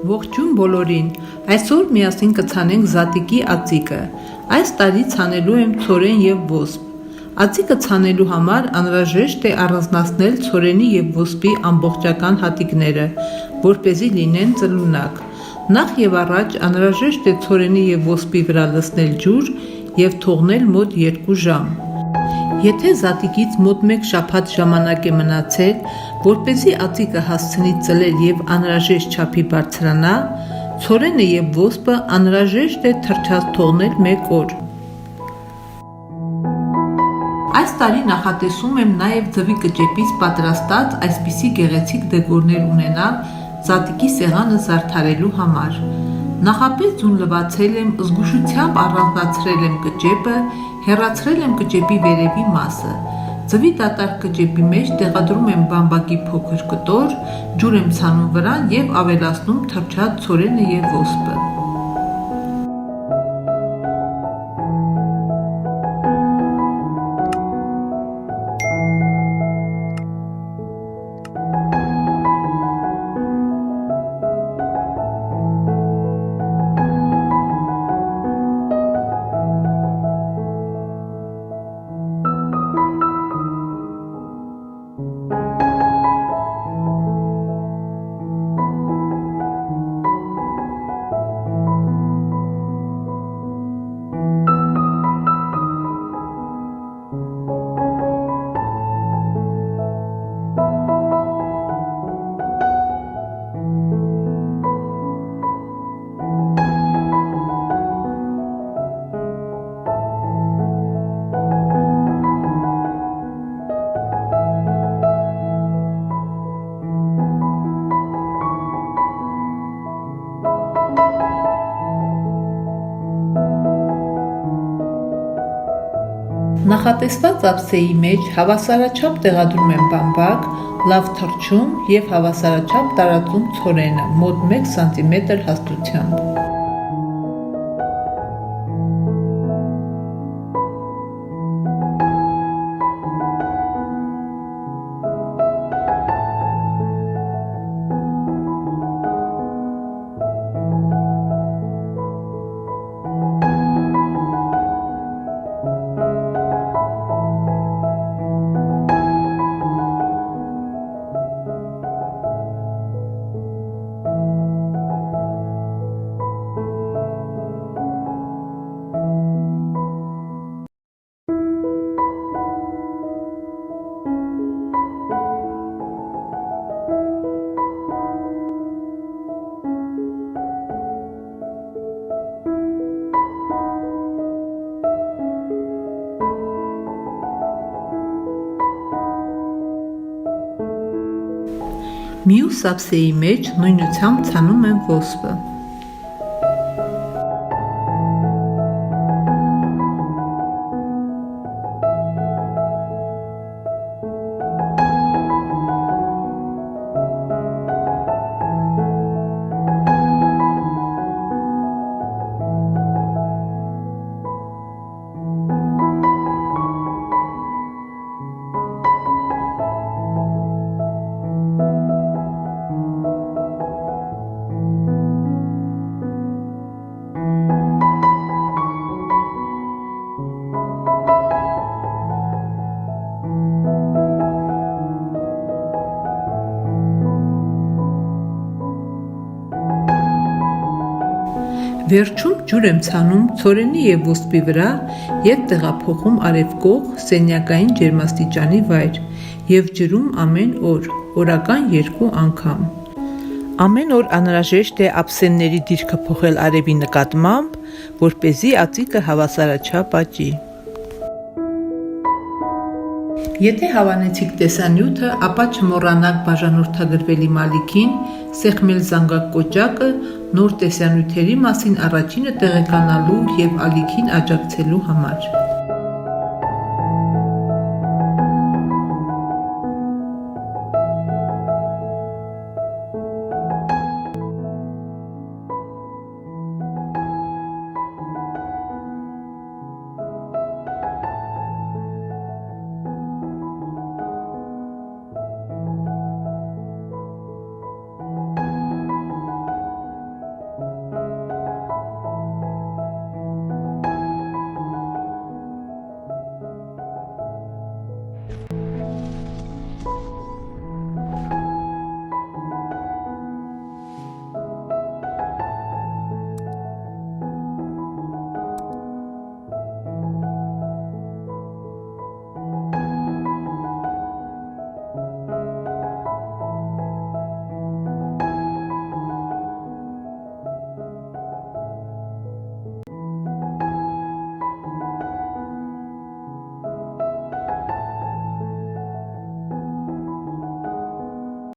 Ողջույն բոլորին, այսօր միասին կցանենք զատիկի ածիկը, այս տարի ցանելու եմ ցորեն և ոսպ, ածիկը ցանելու համար անհրաժեշտ է առանձնացնել ցորենի և ոսպի ամբողջական հատիկները, որպեսզի լինեն ծլունակ, նախ և առաջ անհրաժեշտ է ցորենի և ոսպի վրա լցնել ջուր և թողնել մոտ 2 ժամ, եթե զատիկից մոտ 1 շաբաթ ժամանակ է մնացել, որպեսզի ածիկը հասցնի ծլել և անհրաժեշտ չափի բարձրանա, ցորենը և ոսպը անհրաժեշտ է թրջած թողնել 1 օր։ Այս տարի նախատեսում եմ նաև ձվի կճեպից պատրաստած այսպիսի գեղեցիկ դեկորներ ունենալ զատիկի սեղանը զարդարելու համար։ Նախապես ձուն լվացել եմ, զգուշությամբ առանձնացրել եմ կճեպը, հեռացրել եմ կճեպի վերևի մասը։ Ձվի դատարկ կճեպի մեջ տեղադրում եմ բամբակի փոքր կտոր, ջուր եմ ցանում վրան և ավելացնում թրջած ցորենը և ոսպը։ Նախատեսված ափսեի մեջ հավասարաչափ տեղադրում եմ բամբակ, լավ թրջում և հավասարաչափ տարածում ցորենը մոտ 1 սմ հաստությամբ։ Մյուս ափսեի մեջ նույնությամբ ցանում եմ ոսպը։ Վերջում ջուր եմ ցանում ցորենի և ոսպի վրա և տեղափոխում արևկող սենյակային ջերմաստիճանի վայր և ջրում ամեն օր, օրական 2 անգամ։ Ամեն օր անհրաժեշտ է ափսեների դիրքը փոխել արևի նկատմամբ, որպեսզի ածիկը հավասարաչափ աճի։ Եթե հավանեցիք տեսանյութը, ապա չմոռանաք բաժանորդագրվել իմ ալիքին, սեղմել զանգակ կոճակը նոր տեսանյութերի մասին առաջինը տեղեկանալու և ալիքին աջակցելու համար։